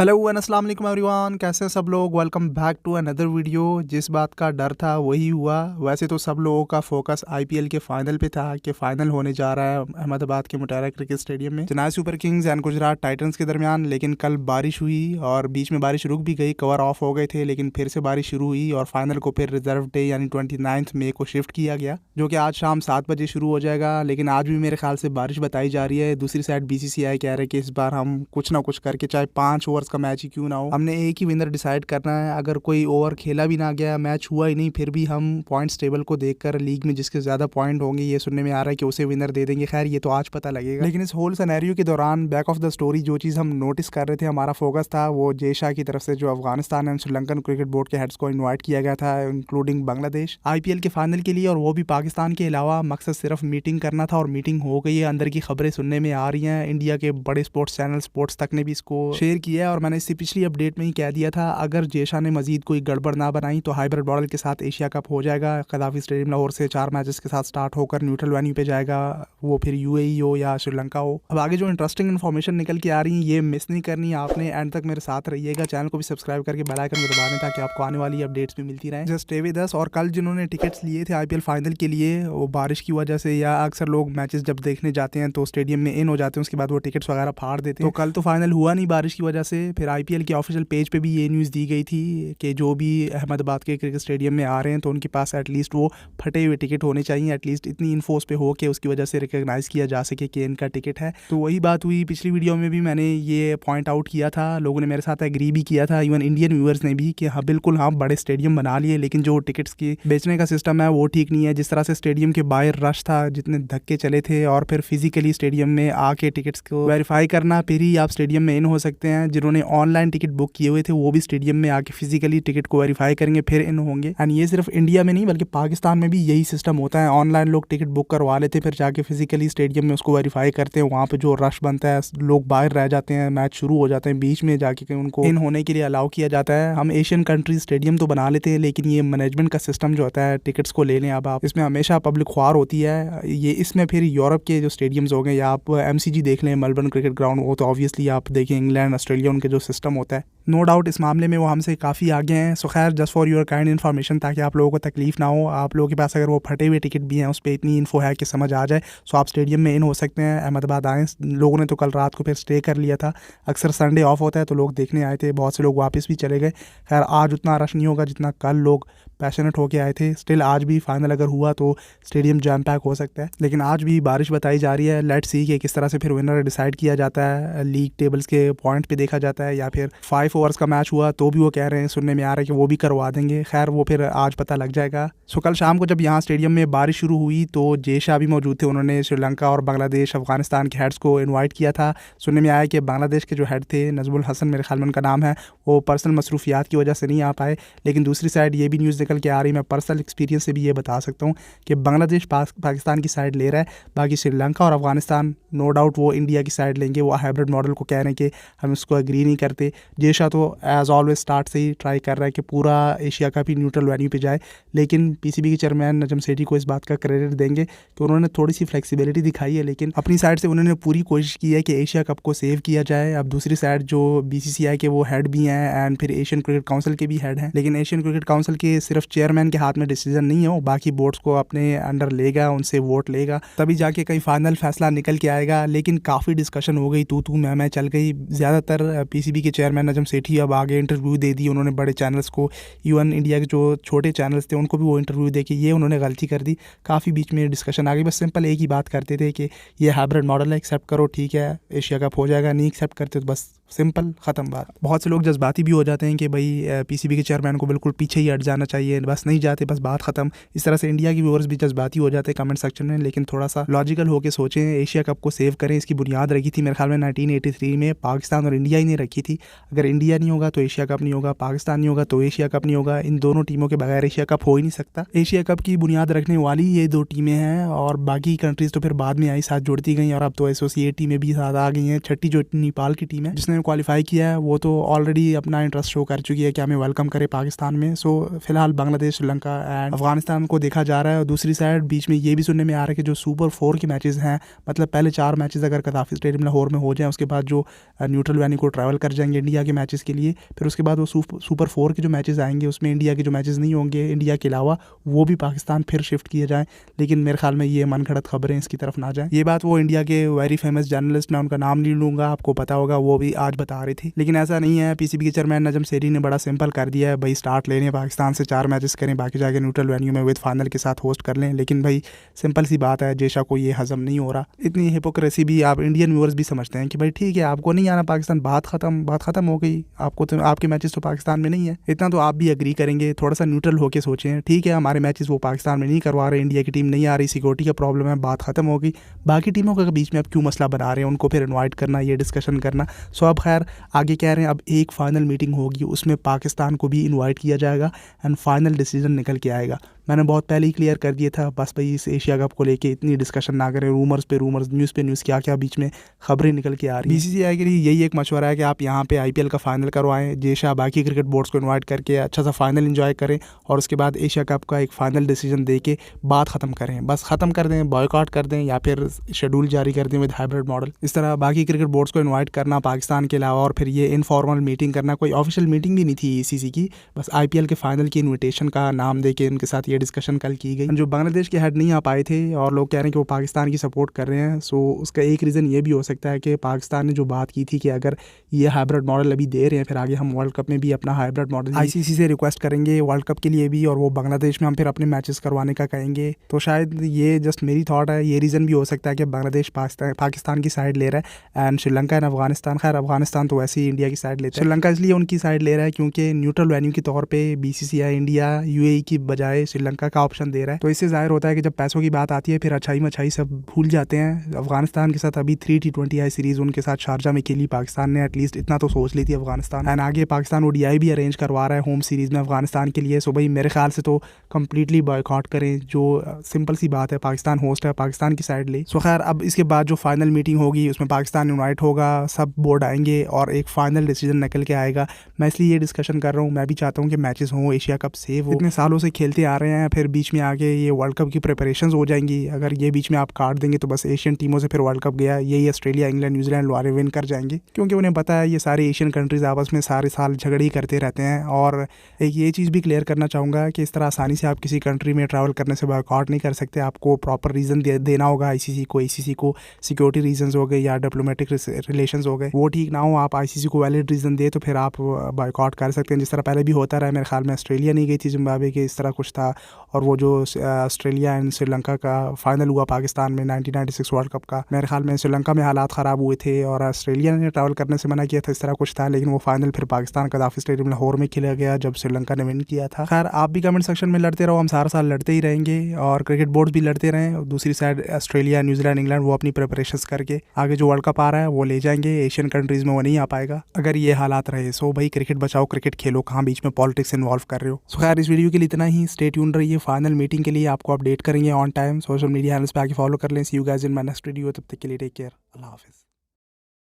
Hello and अस्सलाम वालेकुम everyone, कैसे हैं सब लोग। Welcome back to another video. जिस बात का डर था वही हुआ। वैसे तो सब लोगों का फोकस आईपीएल के फाइनल पे था कि फाइनल होने जा रहा है अहमदाबाद के मोटेरा क्रिकेट स्टेडियम में Chennai super Kings and Gujarat Titans के दरमियान। लेकिन कल बारिश हुई और बीच में बारिश रुक भी गई, कवर ऑफ हो गए थे, लेकिन फिर से बारिश शुरू हुई और फाइनल को फिर रिजर्व डे यानी 29 मई को शिफ्ट किया गया, जो कि आज शाम 7 बजे शुरू हो जाएगा। लेकिन आज भी मेरे ख्याल से बारिश बताई जा रही है। दूसरी साइड बीसीसीआई कह रहे हैं कि इस बार हम कुछ ना कुछ करके, चाहे 5 ओवर्स का मैच ही क्यों ना हो, हमने एक ही विनर डिसाइड करना है। अगर कोई ओवर खेला भी ना गया, मैच हुआ ही नहीं, फिर भी हम पॉइंट्स टेबल को देखकर लीग में जिसके ज्यादा पॉइंट होंगे, ये सुनने में आ रहा है कि उसे विनर दे देंगे। खैर ये तो आज पता लगेगा। लेकिन इस होल सिनेरियो के दौरान बैक ऑफ द स्टोरी जो चीज़ हम नोटिस कर रहे थे, हमारा फोकस था वो जय शाह की तरफ से जो Afghanistan and Sri Lankan cricket board के हेड्स को इन्वाइट किया गया था, इंक्लूडिंग बांग्लादेश, आईपीएल के फाइनल के लिए, और वो भी पाकिस्तान के अलावा। मकसद सिर्फ मीटिंग करना था और मीटिंग हो गई है। अंदर की खबरें सुनने में आ रही हैं, इंडिया के बड़े स्पोर्ट्स चैनल स्पोर्ट्स तक ने भी इसको शेयर किया है। और मैंने इससे पिछली अपडेट में ही कह दिया था, अगर जेशा ने मजीद कोई गड़बड़ ना बनाई तो हाइब्रिड मॉडल के साथ एशिया कप हो जाएगा। कदाफी स्टेडियम लाहौर से 4 मैचेस के साथ स्टार्ट होकर न्यूट्रल वेन्यू पे जाएगा, वो फिर यूएई हो या श्रीलंका हो। अब आगे जो इंटरेस्टिंग इन्फॉर्मेशन निकल के आ रही है ये मिस नहीं करनी आपने, एंड तक मेरे साथ रहिएगा। चैनल को भी सब्सक्राइब करके बेल आइकन को दबा दें ताकि आपको आने वाली अपडेट्स भी मिलती रहें। Just stay with us. और कल जिन्होंने टिकट्स लिए थे आईपीएल फाइनल के लिए, वो बारिश की वजह से, या अक्सर लोग मैचेस जब देखने जाते हैं तो स्टेडियम में इन हो जाते हैं, उसके बाद वो टिकट्स वगैरह फाड़ देते हैं। तो कल तो फाइनल हुआ नहीं बारिश की वजह से। फिर आईपीएल के ऑफिशियल पेज पे भी ये न्यूज़ दी गई थी कि जो भी अहमदाबाद के क्रिकेट स्टेडियम में आ रहे हैं तो उनके पास एटलीस्ट वो फटे हुए टिकट होने चाहिए, एटलीस्ट इतनी इन्फोर्स पे हो कि उसकी वजह से रिकॉग्नाइज किया जा सके कि इनका टिकट है। तो वही बात हुई, पिछली वीडियो में भी मैंने ये पॉइंट आउट किया था, लोगों ने मेरे साथ एग्री भी किया था, इवन इंडियन व्यूअर्स ने भी, कि हाँ बिल्कुल हाँ बड़े स्टेडियम बना लिए, लेकिन जो टिकट्स की बेचने का सिस्टम है वो ठीक नहीं है। जिस तरह से स्टेडियम के बाहर रश था, जितने धक्के चले थे, और फिर फिजिकली स्टेडियम में आके टिकट्स को वेरीफाई करना, फिर ही आप स्टेडियम में इन हो सकते हैं। जिन्होंने ऑनलाइन टिकट बुक किए हुए थे वो भी स्टेडियम में आके फिजिकली टिकट को वेरीफाई करेंगे फिर इन होंगे। एंड ये सिर्फ इंडिया में नहीं बल्कि पाकिस्तान में भी यही सिस्टम होता है। ऑनलाइन लोग टिकट बुक करवा लेते हैं, फिर जाके फिजिकली स्टेडियम में उसको वेरीफाई करते हैं। वहाँ पे जो रश बनता है, लोग बाहर रह जाते हैं, मैच शुरू हो जाते हैं, बीच में जाके उनको इन होने के लिए अलाउ किया जाता है। हम एशियन कंट्रीज स्टेडियम तो बना लेते हैं, लेकिन ये मैनेजमेंट का सिस्टम जो होता है टिकट्स को लेने, अब आप इसमें हमेशा पब्लिक ख्वार होती है। ये इसमें फिर यूरोप के जो स्टेडियम्स हो गए, या आप एमसीजी देख लें, मेलबर्न क्रिकेट ग्राउंड, वो तो ऑब्वियसली आप देखें इंग्लैंड ऑस्ट्रेलिया, उनके जो सिस्टम होता है, नो डाउट इस मामले में वो हमसे काफ़ी आगे हैं। सो खैर, just for your kind information, ताकि आप लोगों को तकलीफ ना हो, आप लोगों के पास अगर वो फटे हुए टिकट भी हैं, उस पर इतनी इन्फो है कि समझ आ जाए, सो आप स्टेडियम में इन हो सकते हैं। अहमदाबाद आए लोगों ने तो कल रात को फिर स्टे कर लिया था। अक्सर संडे ऑफ होता है तो लोग देखने आए थे, बहुत से लोग वापस भी चले गए। खैर आज उतना रश नहीं होगा जितना कल लोग पैशनेट होके आए थे। स्टिल आज भी फाइनल अगर हुआ तो स्टेडियम जैम पैक हो सकता है, लेकिन आज भी बारिश बताई जा रही है। लेट्स सी कि किस तरह से फिर विनर डिसाइड किया जाता है। लीग टेबल्स के पॉइंट पे देखा जाता है, या फिर 5 ओवर्स का मैच हुआ तो भी वो कह रहे हैं, सुनने में आ रहा है कि वो भी करवा देंगे। खैर वो फिर आज पता लग जाएगा। सो कल शाम को जब यहाँ स्टेडियम में बारिश शुरू हुई तो जय शाह भी मौजूद थे। उन्होंने श्रीलंका और बांग्लादेश, अफगानिस्तान के हेड्स को इन्वाइट किया था। सुनने में आया कि बांग्लादेश के जो हेड थे, नजमुल हसन मेरे ख्याल में उनका नाम है, वो पर्सनल मसरूफियात की वजह से नहीं आ पाए। लेकिन दूसरी साइड ये भी न्यूज़ निकल के आ रही, मैं पर्सनल एक्सपीरियंस से भी ये बता सकता हूँ कि बांग्लादेश पाकिस्तान की साइड ले रहा है, बाकी श्रीलंका और अफगानिस्तान नो डाउट वो इंडिया की साइड लेंगे। वो हाइब्रिड मॉडल को कह रहे हैं कि हम इसको एग्री नहीं करते। जय शाह तो एज ऑलवेज स्टार्ट से ही ट्राई कर रहा है कि पूरा एशिया कप ही न्यूट्रल वेन्यू पे जाए, लेकिन पीसीबी के चेयरमैन नजम सेठी को इस बात का क्रेडिट देंगे कि उन्होंने थोड़ी सी फ्लेक्सिबिलिटी दिखाई है, लेकिन अपनी साइड से उन्होंने पूरी कोशिश की है कि एशिया कप को सेव किया जाए। अब दूसरी साइड जो बीसीसीआई के वो हेड भी हैं एंड फिर एशियन क्रिकेट काउंसिल के भी हेड हैं, लेकिन एशियन क्रिकेट काउंसिल के सिर्फ चेयरमैन के हाथ में डिसीजन नहीं है, वो बाकी बोर्ड्स को अपने अंडर लेगा, उनसे वोट लेगा, तभी जाके कहीं फाइनल फैसला निकल के आएगा। लेकिन काफ़ी डिस्कशन हो गई, तू मैं चल गई। ज़्यादातर पीसीबी के चेयरमैन नजम सेठी अब आगे इंटरव्यू दे दी उन्होंने बड़े चैनल्स को, इवन इंडिया के जो छोटे चैनल्स थे उनको भी वो इंटरव्यू दे के ये उन्होंने गलती कर दी। काफ़ी बीच में डिस्कशन आ गई। बस सिंपल एक ही बात करते थे कि ये हाइब्रिड मॉडल है, एक्सेप्ट करो ठीक है, एशिया कप हो जाएगा, नहीं एक्सेप्ट करते तो बस सिंपल ख़त्म बात। बहुत से लोग जज्बाती भी हो जाते हैं कि भाई पीसीबी के चेयरमैन को बिल्कुल पीछे ही हट जाना चाहिए, बस नहीं जाते, बस बात ख़त्म। इस तरह से इंडिया के व्यूअर्स भी जज्बाती हो जाते हैं कमेंट सेक्शन में, लेकिन थोड़ा सा लॉजिकल होकर सोचें। एशिया कप को सेव करें, इसकी बुनियाद रखी थी मेरे ख्याल में 1983 में पाकिस्तान और इंडिया ही ने रखी थी। अगर इंडिया नहीं होगा तो एशिया कप नहीं होगा, पाकिस्तान नहीं होगा तो एशिया कप नहीं होगा। इन दोनों टीमों के बगैर एशिया कप हो ही नहीं सकता। एशिया कप की बुनियाद रखने वाली ये 2 टीमें हैं, और बाकी कंट्रीज तो फिर बाद में आई, साथ जुड़ती गई, और अब तो एसोसिएट टीमें भी साथ आ गई हैं। छठी जो नेपाल की टीम है जिसने ने क्वालिफाई किया है वो तो ऑलरेडी अपना इंटरेस्ट शो कर चुकी है कि हमें वेलकम करे पाकिस्तान में। सो फिलहाल बांग्लादेश, श्रीलंका एंड अफगानिस्तान को देखा जा रहा है। और दूसरी साइड बीच में ये भी सुनने में आ रहा है कि जो सुपर 4 के मैचेस हैं, मतलब पहले 4 मैचेस अगर कदाफी स्टेडियम लाहौर में हो जाए, उसके बाद जो न्यूट्रल वेन्यू को ट्रैवल कर जाएंगे इंडिया के मैचेस के लिए, फिर उसके बाद वो सुपर 4 के जो मैचेस आएंगे उसमें इंडिया के जो मैचेस नहीं होंगे इंडिया के अलावा, वो भी पाकिस्तान फिर शिफ्ट किए जाएँ। लेकिन मेरे ख्याल में ये मन घड़त खबरें इसकी तरफ ना जाएँ। ये बात वो इंडिया के वेरी फेमस जर्नलिस्ट, मैं उनका नाम नहीं लूँगा, आपको पता होगा, वो भी आज बता रही थी। लेकिन ऐसा नहीं है। पीसीबी के चेयरमैन नजम सेरी ने बड़ा सिंपल कर दिया है, भाई स्टार्ट लेने पाकिस्तान से 4 मैचेस करें, बाकी जाके न्यूट्रल वेन्यू में विद फाइनल के साथ होस्ट कर लें। लेकिन भाई सिंपल सी बात है, जेशा को ये हजम नहीं हो रहा। इतनी हिपोक्रेसी भी आप इंडियन व्यूअर्स भी समझते हैं कि भाई ठीक है, आपको नहीं आना पाकिस्तान, बात खत्म हो गई, आपको तो आपके मैचेस तो पाकिस्तान में नहीं है। इतना तो आप भी एग्री करेंगे, थोड़ा सा न्यूट्रल होकर सोचें। ठीक है, हमारे मैचेस वो पाकिस्तान में नहीं करवा रहे, इंडिया की टीम नहीं आ रही, सिक्योरिटी का प्रॉब्लम है, बात खत्म हो गई। बाकी टीमों के बीच में अब क्यों मसला बना रहे हैं, उनको फिर इन्वाइट करना, ये डिस्कशन करना। सो अब खैर आगे कह रहे हैं अब एक फाइनल मीटिंग होगी, उसमें पाकिस्तान को भी इन्वाइट किया जाएगा एंड फाइनल डिसीजन निकल के आएगा। मैंने बहुत पहले ही क्लियर कर दिया था, बस भाई इस एशिया कप को लेके इतनी डिस्कशन ना करें, रूमर्स पे रूमर्स, न्यूज़ पे न्यूज़, क्या क्या बीच में खबरें निकल के आ रही हैं। बीसीसीआई के लिए यही एक मशवरा है कि आप यहाँ पे आईपीएल का फाइनल करवाएं, जेशा बाकी क्रिकेट बोर्ड्स को इन्वाइट करके अच्छा सा फाइनल एंजॉय करें और उसके बाद एशिया कप का एक फाइनल डिसीजन दे के बात ख़त्म करें, बस ख़त्म कर दें, बॉयकॉट कर दें या फिर शेड्यूल जारी कर दें विद हाइब्रिड मॉडल। इस तरह बाकी क्रिकेट बोर्ड्स को इन्वाइट करना पाकिस्तान के अलावा और फिर ये इनफॉर्मल मीटिंग करना, कोई ऑफिशियल मीटिंग भी नहीं थी ईसीसी की, बस आईपीएल के फाइनल की इन्विटेशन का नाम दे के उनके साथ ये डिस्कशन कल की गई। जो बांग्लादेश के हेड नहीं आ पाए थे और लोग कह रहे हैं कि वो पाकिस्तान की सपोर्ट कर रहे हैं, सो उसका एक रीज़न ये भी हो सकता है कि पाकिस्तान ने जो बात की थी कि अगर ये हाइब्रिड मॉडल अभी दे रहे हैं, फिर आगे हम वर्ल्ड कप में भी अपना हाइब्रिड मॉडल आईसीसी से रिक्वेस्ट करेंगे वर्ल्ड कप के लिए भी, और वो बांग्लादेश में हम फिर अपने मैचेस करवाने का कहेंगे। तो शायद ये जस्ट मेरी थॉट है, ये रीज़न भी हो सकता है कि बांग्लादेश पाकिस्तान की साइड ले रहा है एंड श्रीलंका एंड अफगानिस्तान, खैर अफगानिस्तान तो वैसे ही इंडिया की साइड लेता है, श्रीलंका इसलिए उनकी साइड ले रहा है क्योंकि न्यूट्रल वेन्यू के तौर पर बीसीसीआई इंडिया यूएई की बजाय श्रीलंका का ऑप्शन दे रहा है। तो इससे जाहिर होता है कि जब पैसों की बात आती है फिर अच्छाई मछाई सब भूल जाते हैं। अफगानिस्तान के साथ अभी 3 T20 आई सीरीज़ उनके साथ शारजा में खेली पाकिस्तान ने, एटलीस्ट इतना तो सोच ली थी अफगानिस्तान, एंड आगे पाकिस्तान ओडीआई भी अरेंज करवा रहा है होम सीरीज़ में अफगानिस्तान के लिए। सो भाई मेरे ख्याल से तो कम्प्लीटली बॉयकॉट करें, जो सिंपल सी बात है, पाकिस्तान होस्ट है, पाकिस्तान की साइड ले। सो खैर अब इसके बाद जो फाइनल मीटिंग होगी उसमें पाकिस्तान इन्वाइट होगा, सब बोर्ड आएंगे और एक फाइनल डिसीजन निकल के आएगा। मैं इसलिए ये डिस्कशन कर रहा हूँ, मैं भी चाहता हूँ कि मैचेस हों, एशिया कप सेव हो, इतने सालों से खेलते आ रहे हैं, फिर बीच में आगे ये वर्ल्ड कप की प्रिपरेशंस हो जाएंगी। अगर ये बीच में आप काट देंगे तो बस एशियन टीमों से फिर वर्ल्ड कप गया, यही ऑस्ट्रेलिया, इंग्लैंड, न्यूजीलैंड वाले विन कर जाएंगे, क्योंकि उन्हें पता है ये सारे एशियन कंट्रीज़ आपस में सारे साल झगड़े ही करते रहते हैं। और एक ये चीज़ भी क्लियर करना चाहूँगा कि इस तरह आसानी से आप किसी कंट्री में ट्रैवल करने से बॉयकॉट नहीं कर सकते, आपको प्रॉपर रीज़न देना होगा आईसीसी को सिक्योरिटी रीजंस हो गए या डिप्लोमेटिक रिलेशंस हो गए, वो ठीक ना हो, आप आईसीसी को वैलिड रीज़न दे तो फिर आप बॉयकॉट कर सकते हैं, जिस तरह पहले भी होता रहा। मेरे ख्याल में ऑस्ट्रेलिया नहीं गई थी जिम्बाब्वे के, इस तरह कुछ था। और वो जो ऑस्ट्रेलिया एंड श्रीलंका का फाइनल हुआ पाकिस्तान में 1996 वर्ल्ड कप का, मेरे ख्याल में श्रीलंका में हालात ख़राब हुए थे और ऑस्ट्रेलिया ने ट्रैवल करने से मना किया था, इस तरह कुछ था। लेकिन वो फाइनल फिर पाकिस्तान कदाफी स्टेडियम लाहौर में खेला गया जब श्रीलंका ने विन किया था। खैर आप भी कमेंट सेक्शन में लड़ते रहो, हम सारा साल लड़ते ही रहेंगे और क्रिकेट बोर्ड भी लड़ते रहें। और दूसरी साइड ऑस्ट्रेलिया, न्यूजीलैंड, इंग्लैंड वो अपनी प्रिपरेशंस करके आगे जो वर्ल्ड कप आ रहा है वो ले जाएंगे, एशियन कंट्रीज़ में वो नहीं आ पाएगा अगर ये हालात रहे। सो भाई क्रिकेट बचाओ, क्रिकेट खेलो, कहाँ बीच में पॉलिटिक्स इन्वॉल्व कर रहे हो। सो खैर इस वीडियो के लिए इतना ही, स्टे ट्यून्ड रहिए, फाइनल मीटिंग के लिए आपको अपडेट करेंगे on time. Social media handles पे आके फॉलो कर लें। See you guys in my next video, तब तक के लिए टेक केयर, अल्लाह हाफिज़।